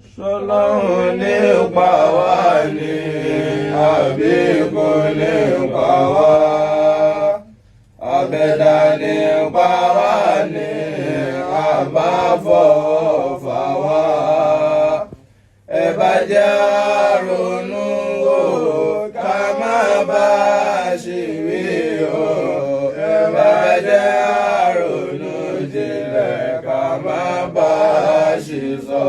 Ṣọlọ́run ní pa wá ní àbí kò ní pa wá? Àbẹ̀dá ní pa wá ní àbáfọ̀fà wá? Ẹ bá jẹ́ ronú wò ká má bá ṣìwí o. Ẹ bá jẹ́ ronú jinlẹ̀ ká má bá ṣìsọ.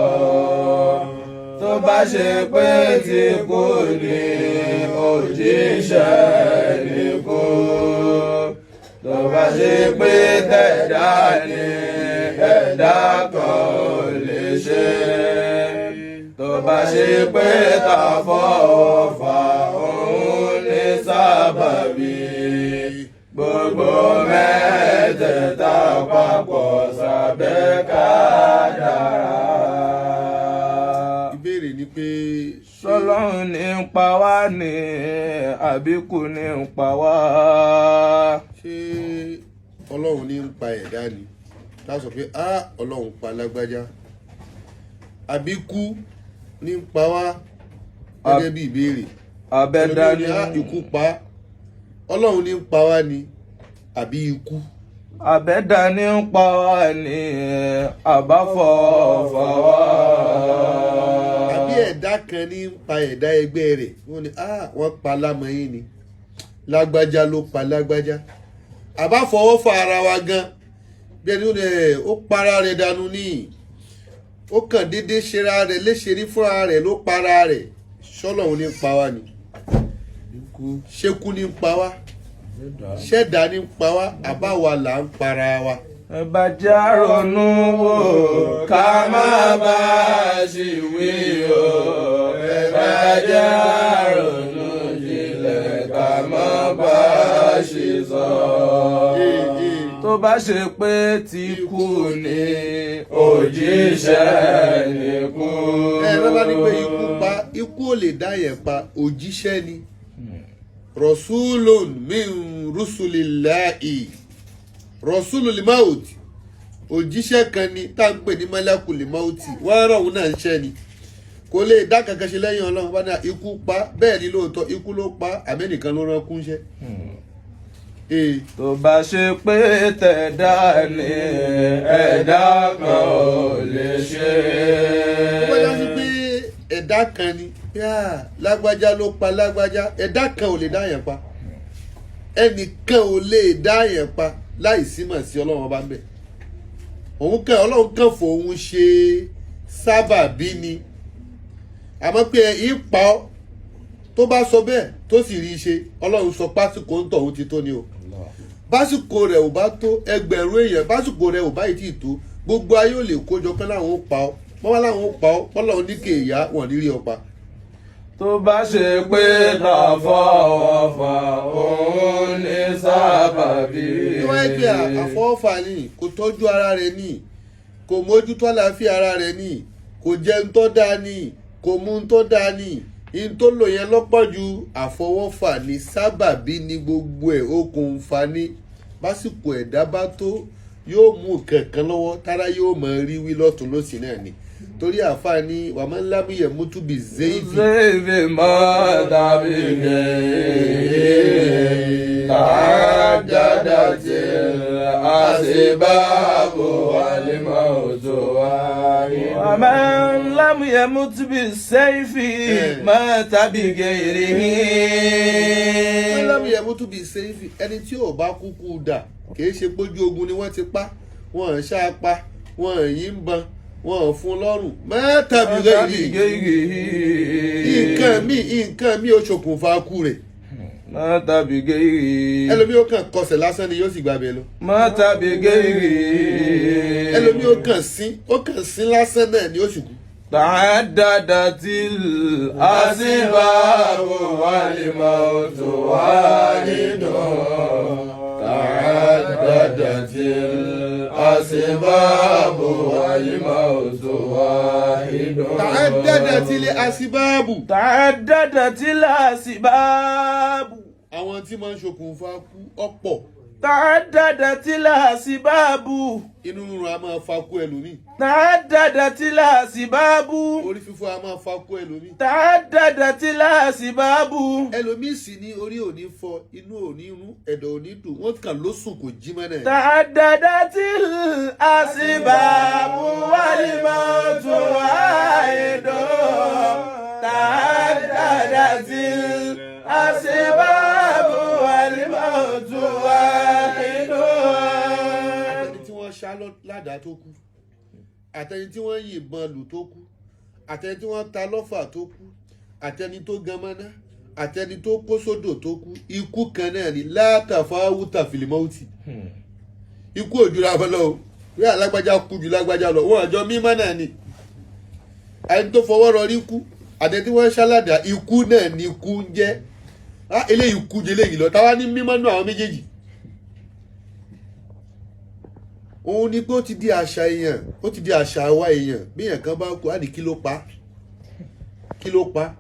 Tó bá ṣe pé tí kò ní òjíṣẹ́ ní kú. Tó bá ṣe pé tẹ̀dá ní ẹ̀dá kan ò lè ṣe. Tó bá ṣe pé ta fọwọ́ fà òun ní sábàbí. Gbogbo mẹ́tẹ̀ẹ̀ta papọ̀ sábẹ́ kádàrá. Ìbéèrè ni pé Ṣọlọ́run ní ń pa wá ní àbíkú ní ń pa wá? ṣé Ọlọ́run ní ń pa ẹ̀dá ni? Tá sọ pé Ọlọ́run pa lágbájá. Àbí kú ní ń pa wá gẹ́gẹ́ bí ìbéèrè. Àbẹ̀dá ní ikú pa. Ọlọ́run ní ń pa wá ni àbí ikú? Àbẹ̀dá ní ń pa wá ní àbáfọ̀fà wá? Àbí ẹ̀dá kan ní ń pa ẹ̀dá ẹgbẹ́ rẹ̀? Wọ́n ní wọ́n pa lámọ̀yìn ni, lágbájá ló pa lágbájá. Àbá fọwọ́ fa ara wa gan bí ẹni ó para rẹ̀ dànù ní, ó kàn déédé ṣera rẹ̀ léṣe rí fúnra rẹ̀ ló para rẹ̀. Ṣọlọ́run ní ń pa wá ni? Ṣékú ní ń pa wá? Ṣẹ̀dá ní ń pa wá? Àbáwa là ń para wa? Ẹ bá jẹ́ ronú wò ká má bá ṣìwí o. Ẹ bá jẹ́ ronú jinlẹ̀ ká má bá ṣìsọ. Tó bá ṣe pé tí kú ní òjíṣẹ́ ní kú. Bá ní pé ikú pa, ikú ò lè dá yẹn pa, òjíṣẹ́ ni. Rasulun min rusulillahi, Rasulul maut, òjíṣẹ́ kan ni tá ń pè ní Malakul mauti. Wọ́n rọ̀ òun náà ń ṣẹ́ ni, kò lè dá kankan ṣe lẹ́yìn Ọlọ́run. Bá ní ikú pa, bẹ́ẹ̀ ni lóòótọ́ ikú ló pa, àmẹ́nìkan ló rán kúnṣẹ́. Tó bá ṣe pé tẹ̀dá ní ẹ̀dá kan ò lè ṣe. Ó bá sí pé ẹ̀dá kan ni, lágbájá ló pa lágbájá, ẹ̀dá kan ò lè dá yẹn pa. Ẹnìkan ò lè dá yẹn pa láì símọ̀ sí Ọlọ́run ọba ń bẹ̀. Ọlọ́run kàn fòun ṣe sábàbí ni. Àmọ́ pé ìpa ọ́ tó bá sọ bẹ́ẹ̀ tó sì rí i ṣe, Ọlọ́run sọ pásìkò ń tọ̀hún ti tó ni o. Básìkò rẹ̀ ò bá tó ẹgbẹ̀rún èèyàn, básìkò rẹ̀ ò bá yìí tí tó, gbogbo ayé ò lè kójọ pé láwọn ó pa ọ́. Wọ́n wá láwọn ó pa ọ́, Ọlọ́run ní kéèyà wọ̀n ní rí ọ pa. Tó bá ṣe pé láfọwọ́fà òun ní sábàbí. Tí wọ́n yẹ pé àfọwọ́fà ni, kò tọ́jú ara rẹ̀ ni, kò mójútó àlàáfíà ara rẹ̀ ni, kò jẹun tó dáa ni, kò mú un tó dáa ni, in tó lò yẹn lọ́pọ̀ ju àfọwọ́fà ni, sábàbí ni gbogbo ẹ̀, okùnfà ni. Básìkò ẹ̀dá bá tó yóò mú kankan lọ́wọ́ tára yóò mọ̀ rí wí lọ́tún lọ́sì náà ni. Torí àfáà ní wàmọ́ ńlá bí yẹn mú túbí zéèfì. Zéèfì mọ́ tàbí gẹ̀ẹ́ tàjádà tí àṣìbáàbò wàlímọ̀ òjò wáyé. Wàmọ́ ńlá bí yẹn mú túbí zéèfì mọ́ tàbí gẹ̀ẹ́. Ńlá bí yẹn mú túbí zéèfì, ẹni tí ò bá kúkú dà kìí ṣe pójú ogun ni wọ́n ti pa, wọ́n ń ṣá pa, wọ́n ń yìnbọn, wọ́n ń fún lọ́rùn. Mẹ́tàbí nǹkan mi ò ṣokùnfà kú rẹ̀. Mọ́tàbí gẹ́gẹ́. Ẹlòmí ó kàn kọsẹ̀ lásán ni yóò sì gbàbẹ̀ lọ. Mọ́tàbí gẹ́gẹ́. Ẹlòmí ó kàn sín lásán náà ni ó sì kú. Ta'addadatil asbabu wal mautu wahidun. Ta'addadatil asbabu wal mautu wahidun. Ta'addadatil asbabu. Ta'addadatil asbabu. Àwọn tí máa ń ṣokùnfà kú ọ̀pọ̀. تعددت الأسباب inú rírun a máa fa kú ẹlòmíì. تعددت الأسباب orí fífọ́ a máa fa kú ẹlòmíì. تعددت الأسباب ẹlòmíì sì ní orí ò ní fọ́ inú ò ní rún ẹ̀dọ̀ ò ní dùn wọ́n kàn ló sùn kò jí mọ́ náà. تعددت الأسباب والموت واحد تعددت الأسباب والموت واحد. àtẹni tí wọ́n ṣá ládàá tó kú àtẹni tí wọ́n yìnbọn lù tó kú àtẹni tí wọ́n ta lọ́fà tó kú àtẹni tó gan mọ́ná àtẹni tó kó sódò tó kú ikú kan náà ni látàfáwútà fìlímọ́ọ̀tì ikú òjúra wọn lọ o bí alágbájá kú ju lágbájá lọ wọn àjọ mímọ́ náà ni ẹni tó fọwọ́ rọrí kú àtẹni tí wọ́n ṣáládà ikú náà ni ikú ń jẹ́ eléyìí kú jẹ eléyìí lọ táwa ní mímọ́ nù àwọn méjèèjì. òun ni pé ó ti di àṣà èèyàn ó ti di àṣà àwa èèyàn bí èèyàn kan bá kú á ní kí ló pa kí ló pa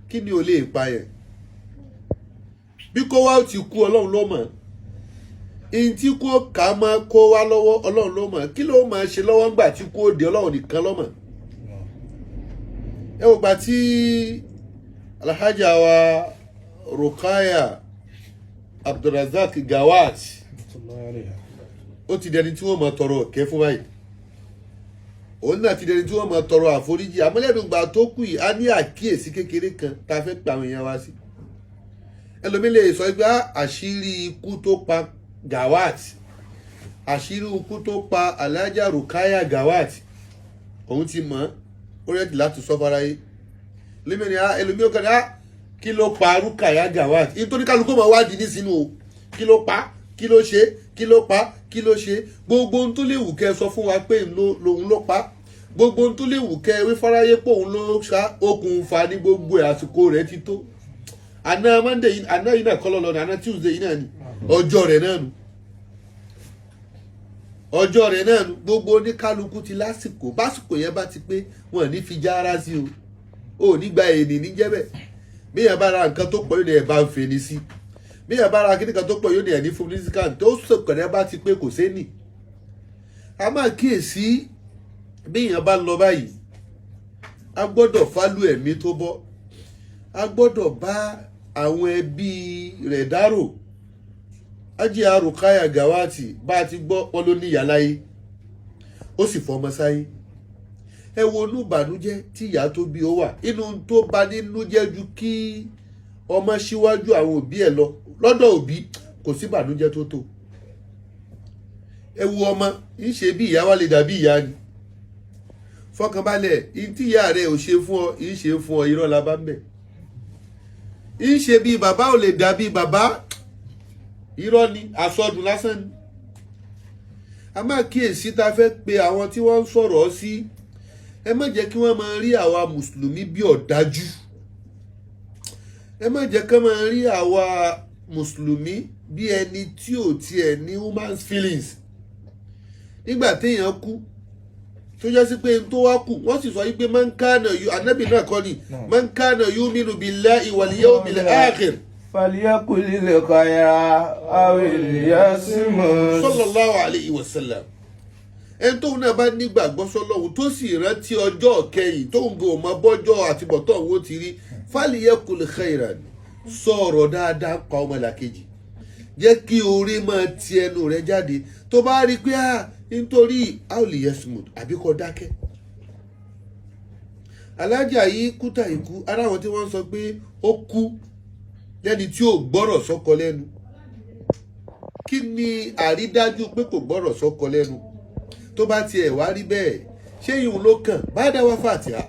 kí ni ò lè pa yẹn bí kó wá ó ti kú ọlọ́run ló mọ̀ ihun tí kò ká máa kó wá lọ́wọ́ ọlọ́run ló mọ̀ kí ló máa ṣe lọ́wọ́ ńgbà tí kò dé ọlọ́run nìkan ló mọ̀. ẹ wò gbà tí alhaja wa Rukaya Abdulrazak Gawat ó ti dẹni tí wọ́n máa tọrọ ọ̀kẹ́ fún báyìí òun náà ti dẹni tí wọ́n máa tọrọ àforíjì àmọ́lẹ́dùngbà tó kù yìí á ní àkíyèsí kékeré kan tá a fẹ́ pa àwọn èèyàn wá sí. ẹlòmí lè sọ pé àṣírí ikú tó pa Gawat àṣírí ikú tó pa Alhaja Rukaya Gawat òun ti mọ̀ ó rẹ́dì láti sọ fáráyé lẹ́mìnì ẹlòmí ó kàn á kí ló pa Rukaya Gawat nítorí kálukú máa wádìí ní sínú o kí ló pa kí ló ṣe kí ló pa kí ló ṣe gbogbo ohun tó lè wù kẹ́ sọ fún wa pé lòun ló pa gbogbo ohun tó lè wù kẹ́ wí fáráyé pé òun ló ṣá okùnfà ní gbogbo ẹ̀ àsìkò rẹ̀ ti tó àná Monday yìí àná yìí náà kọ́ lọ́lọ́ ní àná Tuesday yìí náà ni ọjọ́ rẹ̀ náà nù ọjọ́ rẹ̀ náà nù gbogbo oníkálukú ti lásìkò básìkò yẹn bá ti pé wọn ní fi já ara sí o ò ní gba ènì níjẹ́bẹ̀ bí yẹn bá ra nǹkan tó pọ̀ yóò ní ẹ̀ bá ń fèní sí bí yẹn bá ra kíní kan tó pọ̀ yóò ní ẹ̀ ní fún mínísíkà tó sọ̀kọ̀dẹ́ bá ti pé kò sénì a máa kíyèsí bí yẹn bá lọ báyìí a gbọ́dọ̀ fálù ẹ̀mí tó bọ́ a gbọ́dọ̀ bá àwọn ẹbí rẹ̀ dárò Hajiya Rukaya Gawati bá a ti gbọ́ wọn ló níyà láyé ó sì fọmọ sáyé ẹ wo inú ìbànújẹ́ tí ìyá tó bí ó wà inú tó bá nínú jẹ́ ju kí ọmọ síwájú àwọn òbí ẹ̀ lọ lọ́dọ̀ òbí kò sí ìbànújẹ́ tó tó ẹ wo ọmọ ń ṣe bí ìyá wa lè dàbí ìyá ni fọkànbalẹ̀ ìtí ìyá rẹ̀ ò ṣe fún ọ ń ṣe fún ọ irọ́ la bá ń bẹ̀ ń ṣe bí bàbá ò lè dàbí bàbá irọ́ ni àsọdùn lásán ni a máa kíyèsí tá a fẹ́ pe àwọn tí wọ́n ń sọ̀rọ̀ sí ẹ má jẹ́ kí wọ́n máa rí àwa mùsùlùmí bí ọ̀dájú ẹ má jẹ́ kí wọ́n máa rí àwa mùsùlùmí bí ẹni tí ò tiẹ̀ ní human feelings nígbà téèyàn kú tó jẹ́ sí pé n tó wá kù wọ́n sì sọ yí pé man kana anábì náà kọ́ ni man kana yuminu billahi wal yawmil akhir falyaqul khayran aw liyasmut. sallallahu alayhi wa sallam ẹni tóun náà bá nígbàgbọ́ sọ́lọ́hun tó sì rántí ọjọ́ kẹyìn tóun gò mọ bọ́jọ́ àtibọ̀tọ̀ òun ó ti rí falyaqul khayran sọ̀rọ̀ dáadáa pa ọmọlàkejì jẹ́ kí orí máa ti ẹnu rẹ̀ jáde tó bá rí pé nítorí aw liyasmut àbí kó dákẹ́. alájà yìí kúta ìkú ara àwọn tí wọ́n sọ pé ó kú lẹ́ni tí ò gbọ́rọ̀ sọ́kọ lẹ́nu kí ni àrídájú pé kò gbọ́rọ̀ sọ́kọ lẹ́nu tó bá tiẹ̀ wá rí bẹ́ẹ̀ ṣé ìhun ló kàn bá dá wá fàtíà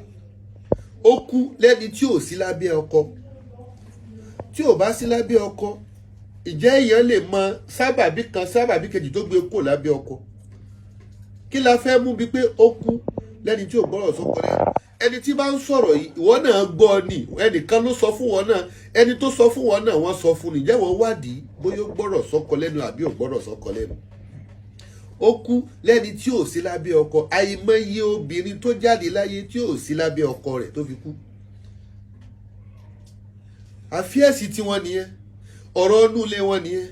ó kú lẹ́ni tí ò sí lábẹ́ ọkọ tí ò bá sí lábẹ́ ọkọ ìjẹ́ èèyàn lè mọ sábàbí kan sábàbí kejì tó gbé kò lábẹ́ ọkọ kí la fẹ́ mú bí pé ó kú lẹ́ni tí ò gbọ́rọ̀ sọ́kọ lẹ́nu ẹni tí bá ń sọ̀rọ̀ yìí ìwọ náà gbọ́ ni ẹnìkan ló sọ fún wọn náà ẹni tó sọ fún wọn náà wọ́n sọ fún ni jẹ́ wọ́n wádìí bóyá ó gbọ́rọ̀ sọ́kọ lẹ́nu àbí ò gbọ́rọ̀ sọ́kọ lẹ́nu ó kú lẹ́ni tí ò sí lábẹ́ ọkọ àìmọye obìnrin tó jáde láyé tí ò sí lábẹ́ ọkọ rẹ̀ tó fi kú àfíẹ́sì tí wọ́n nìyẹn ọ̀rọ̀ inú ilé wọn nìyẹn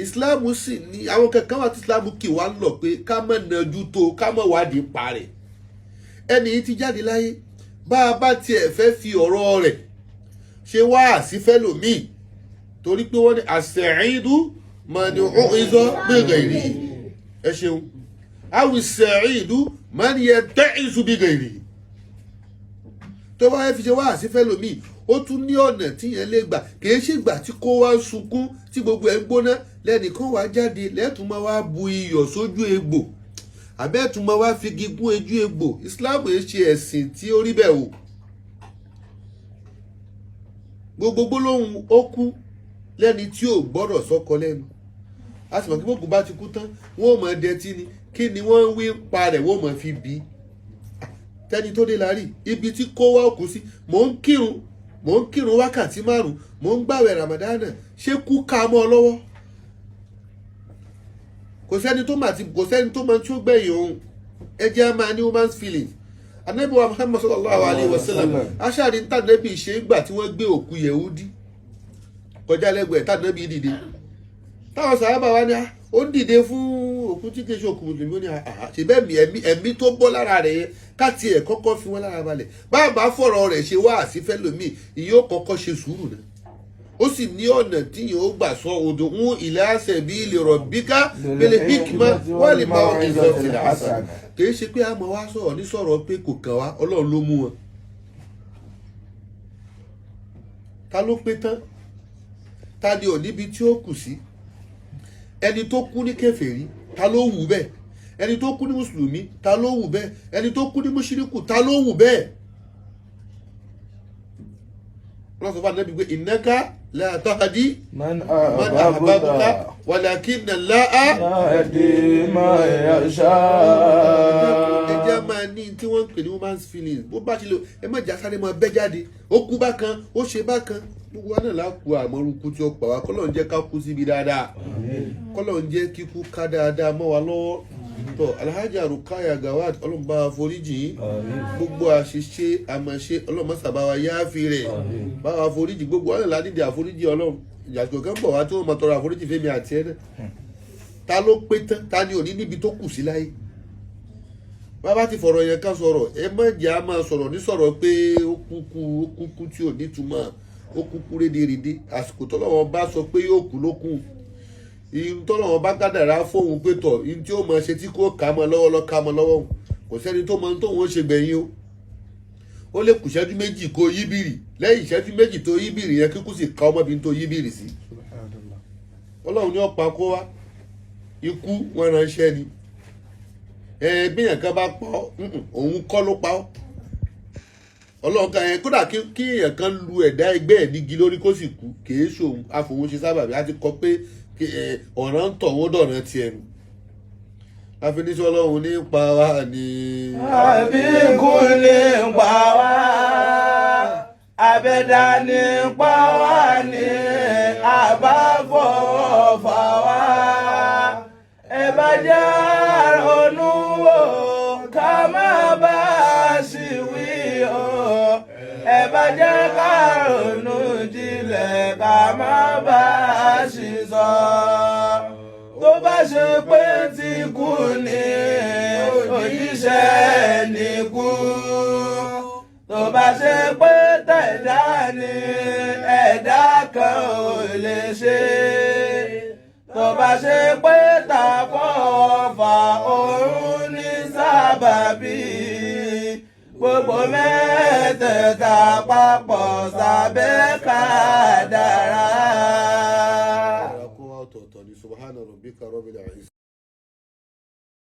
ìsìláàmù sì ní àwọn kankan wà tí ìsìláàmù kì wá lọ pé ká má nàjú tó ká má wádìí pa rẹ̀. ẹni yìí ti jáde láyé bá a bá tiẹ̀ fẹ́ fi ọ̀rọ̀ rẹ̀ ṣe wá sí fẹ́lòmíì torí pé wọ́n ní àṣẹ̀yìndú mani u'iza bi ghairihi. ẹ ṣeun awi sa'idu man yatta'izu bi ghairihi. tó bá yẹ fi ṣe wá sí fẹ́lòmíì ó tún ní ọ̀nà tíyẹn lè gbà kìí ṣe ìgbà tí kò wá sunkún tí gbogbo ẹ̀ ń gbóná lẹ́nìkan wá jáde lẹ́tùn máa wá bu iyọ̀ sójú egbò àbẹ́ẹ̀tún máa wá fi gígún ojú egbò. Islam yìí ṣe ẹ̀sìn tí ó rí bẹ́ẹ̀ o. gbogbo gbólóhùn ó kú lẹ́ni tí ò gbọ́dọ̀ sọ́kọ lẹ́nu. a sì mọ̀ kí gbogbo bá ti kú tán wọ́n ò mọ̀ dẹtí ni kí ni wọ́n ń wí pa rẹ̀ wọ́n mọ̀ fi bí i. tẹ́ni tó dé la rí ibi tí kó wá òkú sí mò ń kírun wákàtí 5 mò ń gbàwẹ̀ ramadana ṣé kú ká mọ́ ọ lọ́wọ́. kò sẹ́ni tó máa tí ó gbẹ̀yìn òun ẹ jẹ́ máa ní woman's feelings. Ànábì wa Muhammad sallallahu alayhi wa sallam aṣáàrin tànàbí ṣe ń gbà tí wọ́n gbé òkú Yẹhudi kọjá lẹ́gbẹ̀ẹ́ tànàbí dìde táwọn sàhábà wa ní ó ń dìde fún òkú tí kìí ṣe òkú mùsùlùmí ó ní ṣe bẹ́ẹ̀ ẹ̀mí tó bọ́ lára rẹ̀ yẹn káàtì ẹ̀ kọ́kọ́ fi wọ́n lára balẹ̀ báàbá fọ̀rọ̀ rẹ̀ ṣe wá àsífẹ́ lómi ìyóò kọ́kọ́ ṣe sùúrù náà ó sì ní ọ̀nà tí yóò gbà sọ ud'u ila sabili rabbika bil hikma wal maw'izatil hasana. kìí ṣe pé a mọ̀ wá sọ̀rọ̀ ní sọ̀rọ̀ pé kò kàn wá Ọlọ́run ló mú wọn. ta ló pé tán ta ni ò níbi tí ó kù sí. ẹni tó kú ní kèfèrí ta ló wù bẹ́ẹ̀ ẹni tó kú ní mùsùlùmí ta ló wù bẹ́ẹ̀ ẹni tó kú ní mùṣírikù ta ló wù bẹ́ẹ̀. wọ́n sọ fún Ànábì pé innaka la tahdi man ahbabta walakinna Allaha yahdi man yasha. ẹ jẹ́ máa ní tí wọ́n ń pè ní woman's feelings bó bá ṣe lè ẹ má jà sáré máa bẹ́ jáde ó kú bákan ó ṣe bákan gbogbo wa náà lákùú àmọ́rúkú tí ó pa wá kọ́lọ́run jẹ́ ká kú síbi dáadáa kọ́lọ́run jẹ́ kíkú ká dáadáa mọ́ wa lọ́wọ́. tọ́ Alhaja Rukaya Gawat Ọlọ́run bá wa foríjì gbogbo àṣìṣe àmọ̀ṣe Ọlọ́run má bá wa yááfì rẹ̀ bá wa foríjì gbogbo wa náà ládìdì àforíjì Ọlọ́run ìyàtọ̀ kan bọ̀ wá tí wọ́n máa tọrọ àforíjì fẹ́mi àti ẹ̀ náà. ta ló pé tán ta ni òní níbi tó kù sí láyé. bàbá ti fọ̀rọ̀ yẹn ká sọ̀rọ̀ ẹ má jẹ́ á máa sọ̀rọ̀ ní sọ̀rọ̀ pé ó kúkú tí ò nítumọ̀ ó kúkú rédèrèdè àsìkò tọ́lọ́wọ́ bá sọ pé yóò kú ló kù ìyún tọ́lọ́wọ́ bá kádàrá fóun pé tọ̀ ìyún tí ó máa ṣe tí kò ká mọ́ lọ́wọ́ lọ́ ká mọ́ lọ́wọ́ kò sẹ́ni tó mọ tóun ó ṣe gbẹ̀yìn o. ó lè kù ìṣẹ́jú méjì kó yíbìrì lẹ́yìn ìṣẹ́jú méjì tó yíbìrì yẹn kíkú sì ká ọmọbìnrin tó yíbìrì sí. Ọlọ́run ní ọ̀pá kó wá ikú wọn ránṣẹ́ ni bí èèyàn kan bá pa ọ́ òun kọ́ ló pa ọ́. Ọlọ́run kan yẹn kódà kí èèyàn kan lu ẹ̀dá ẹgbẹ́ ẹ̀ nígi lórí kó sì kú kìí ṣòun àfòun ṣe sábàbí á ti kọ pé ọ̀ràn ń tọ̀ wọ́n dọ̀ràn tiẹ̀ nù. àfiníṣẹ́ Ọlọ́run ní pa wá ní. àbíkú ní pa wá àbẹ̀dá ní pa wá ní àbáfọ̀ fà wá ẹ bá jẹ́ ronú wò ká má bá a sì wí o ẹ bá jẹ́ ká ronú jinlẹ̀ ká má bá a sì sọ. tó bá ṣe pé tí kú ni òjíṣẹ́ ní kú tó bá ṣe pé tẹ̀dá ni ẹ̀dá kan ò lè ṣe tó bá ṣe pé tàfọ́fà òun ní sábàbí gbogbo mẹ́tẹ̀ẹ̀ta papọ̀ sábẹ́ ká